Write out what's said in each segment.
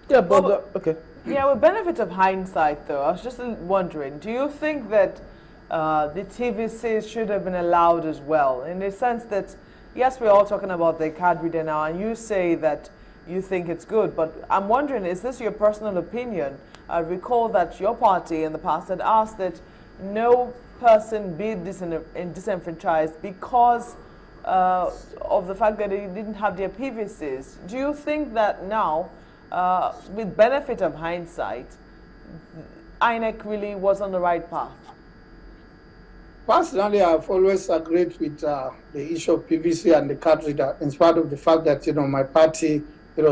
Yeah, Well, okay. yeah, with benefit of hindsight, though, I was just wondering, do you think that the TVCs should have been allowed as well? In the sense that, yes, we're all talking about the card reader now, and you say that you think it's good, but I'm wondering, is this your personal opinion? I recall that your party in the past had asked that no person be disenfranchised because of the fact that they didn't have their PVCs. Do you think that now, with benefit of hindsight, INEC really was on the right path? Personally, I've always agreed with the issue of PVC and the card reader, in spite of the fact that my party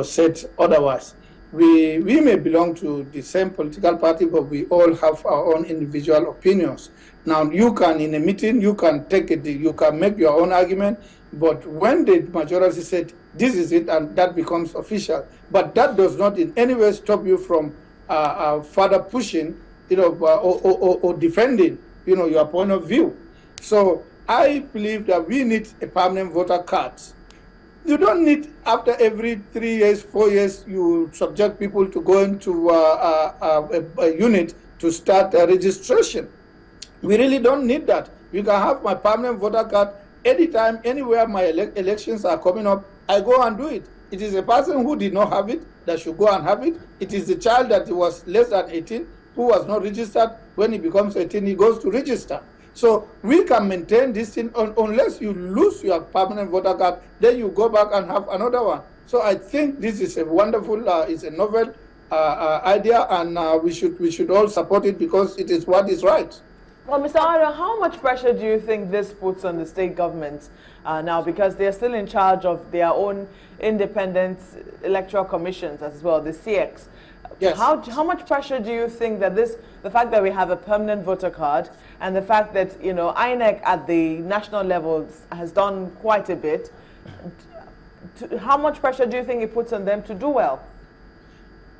said otherwise. We may belong to the same political party, but we all have our own individual opinions. Now, you can, in a meeting, you can take it, you can make your own argument, but when the majority said, this is it, and that becomes official. But that does not in any way stop you from further pushing, or defending, your point of view. So I believe that we need a permanent voter card. You don't need, after every 3 years, 4 years, you subject people to go into a unit to start a registration. We really don't need that. You can have my permanent voter card anytime, anywhere my elections are coming up, I go and do it. It is a person who did not have it that should go and have it. It is the child that was less than 18 who was not registered. When he becomes 18, he goes to register. So we can maintain this thing unless you lose your permanent voter card, then you go back and have another one. So I think this is a wonderful, it's a novel idea, and we should all support it because it is what is right. Well, Mr. Ardo, how much pressure do you think this puts on the state governments now, because they're still in charge of their own independent electoral commissions as well, the CX? Yes. How much pressure do you think that the fact that we have a permanent voter card and the fact that, INEC at the national level has done quite a bit, how much pressure do you think it puts on them to do well?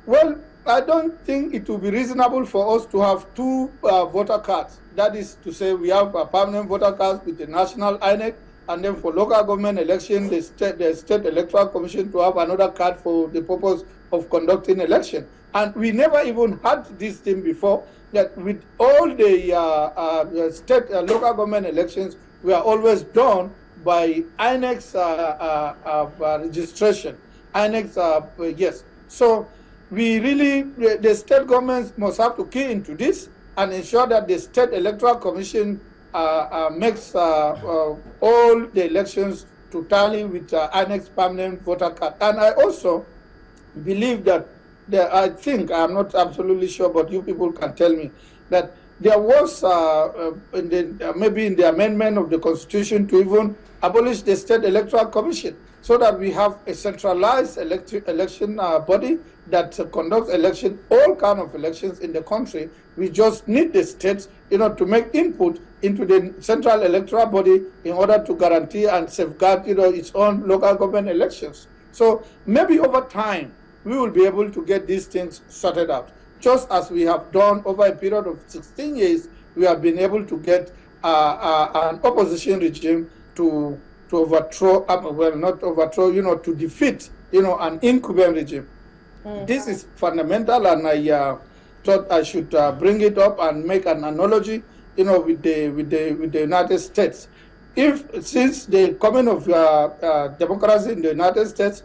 Well, I don't think it will be reasonable for us to have two voter cards. That is to say, we have a permanent voter card with the national INEC, and then for local government election, the state electoral commission to have another card for the purpose of conducting election. And we never even had this thing before, that with all the state local government elections, we are always done by INEC's registration. INEC's, yes. So we really, the state governments must have to key into this and ensure that the state electoral commission makes all the elections to tally with INEC's permanent voter card. And I also believe that I think, I'm not absolutely sure, but you people can tell me, that there was maybe in the amendment of the Constitution to even abolish the State Electoral Commission, so that we have a centralized election body that conducts election, all kind of elections in the country. We just need the states, to make input into the central electoral body in order to guarantee and safeguard, its own local government elections. So maybe over time, we will be able to get these things sorted out. Just as we have done over a period of 16 years, we have been able to get an opposition regime to overthrow, well, not overthrow, to defeat, an incumbent regime. Mm-hmm. This is fundamental, and I thought I should bring it up and make an analogy, with the United States. Since the coming of democracy in the United States,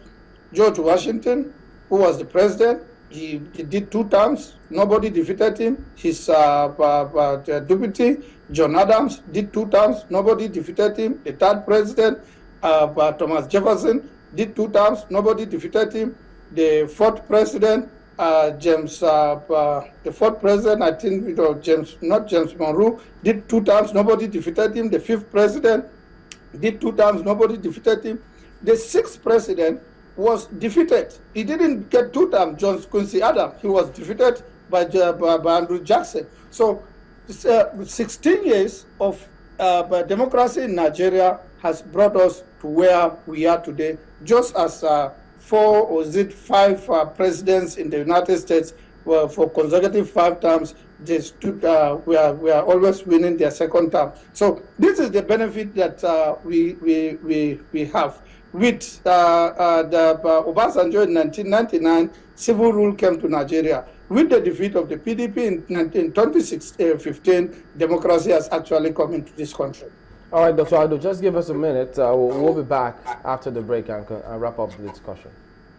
George Washington, who was the president, he did 2 terms. Nobody defeated him. His deputy, John Adams, did 2 terms. Nobody defeated him. The 3rd president, Thomas Jefferson, did 2 terms. Nobody defeated him. The 4th president, the 4th president, I think, not James Monroe, did 2 terms. Nobody defeated him. The 5th president did 2 terms. Nobody defeated him. The 6th president was defeated. He didn't get 2 terms, John Quincy Adams. He was defeated by Andrew Jackson. So 16 years of democracy in Nigeria has brought us to where we are today, just as 4 or 5 presidents in the United States were for consecutive 5 terms. They stood, we are always winning their 2nd term. So this is the benefit that we have. with the Obasanjo in 1999, civil rule came to Nigeria. With the defeat of the PDP in 2015, democracy has actually come into this country. All right, Dr. Ardo, just give us a minute. We'll be back after the break and wrap up the discussion.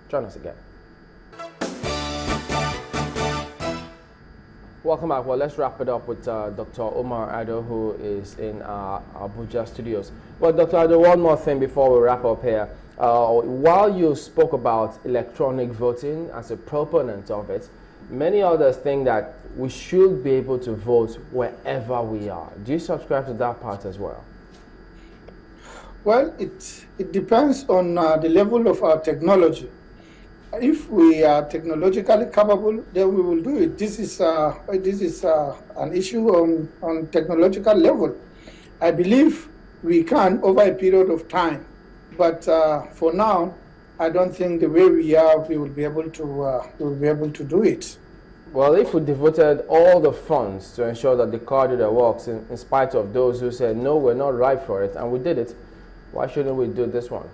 Join us again. Welcome back. Well, let's wrap it up with Dr. Umar Ardo, who is in our Abuja studios. Well, Dr. Ardo, one more thing before we wrap up here. While you spoke about electronic voting as a proponent of it, many others think that we should be able to vote wherever we are. Do you subscribe to that part as well? Well, it depends on the level of our technology. If we are technologically capable, then we will do it. This is an issue on technological level. I believe we can over a period of time, but for now, I don't think the way we are, we will be able to do it. Well, if we devoted all the funds to ensure that the card reader works, in spite of those who said no, we're not right for it, and we did it, why shouldn't we do this one?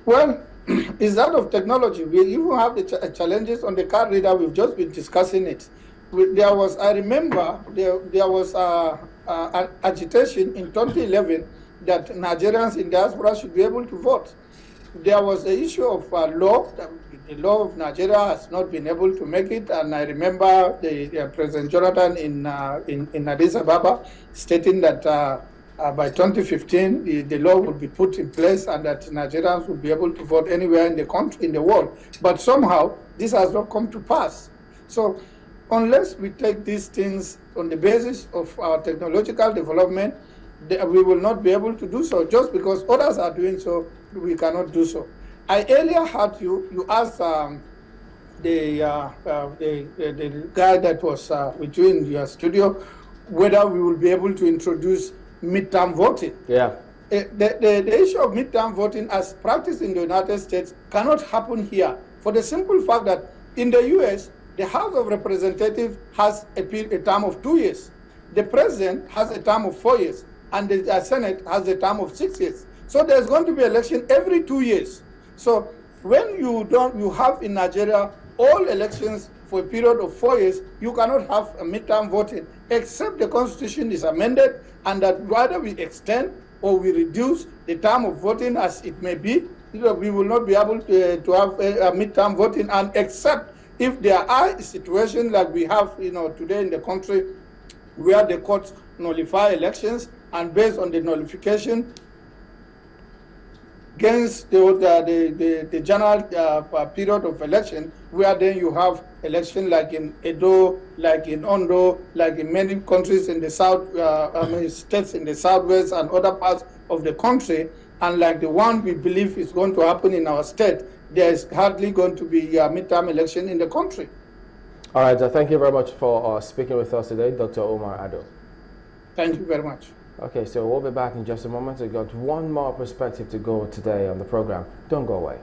Well, it's that of technology. We even have the challenges on the card reader. We've just been discussing it. I remember there was an agitation in 2011 that Nigerians in diaspora should be able to vote. There was the issue of law. The law of Nigeria has not been able to make it, and I remember the President Jonathan in Addis Ababa stating that by 2015, the law would be put in place and that Nigerians would be able to vote anywhere in the country, in the world. But somehow, this has not come to pass. So unless we take these things on the basis of our technological development, we will not be able to do so. Just because others are doing so, we cannot do so. I earlier heard you asked the guy that was with you in your studio whether we will be able to introduce midterm voting. Yeah. The issue of midterm voting as practiced in the United States cannot happen here for the simple fact that in the US, the House of Representatives has a term of 2 years. The President has a term of 4 years, and the Senate has a term of 6 years. So there's going to be election every 2 years. So when you have in Nigeria all elections for a period of 4 years, you cannot have a midterm voting, except the Constitution is amended and that whether we extend or we reduce the term of voting as it may be, we will not be able to have a midterm voting, and except if there are situations like we have today in the country where the courts nullify elections, and based on the nullification against the general period of election, where then you have election like in Edo, like in Ondo, like in many countries in the south, states in the southwest and other parts of the country, and like the one we believe is going to happen in our state, there is hardly going to be a midterm election in the country. All right, thank you very much for speaking with us today, Dr. Umar Ardo. Thank you very much. Okay, so we'll be back in just a moment. We've got one more perspective to go today on the program. Don't go away.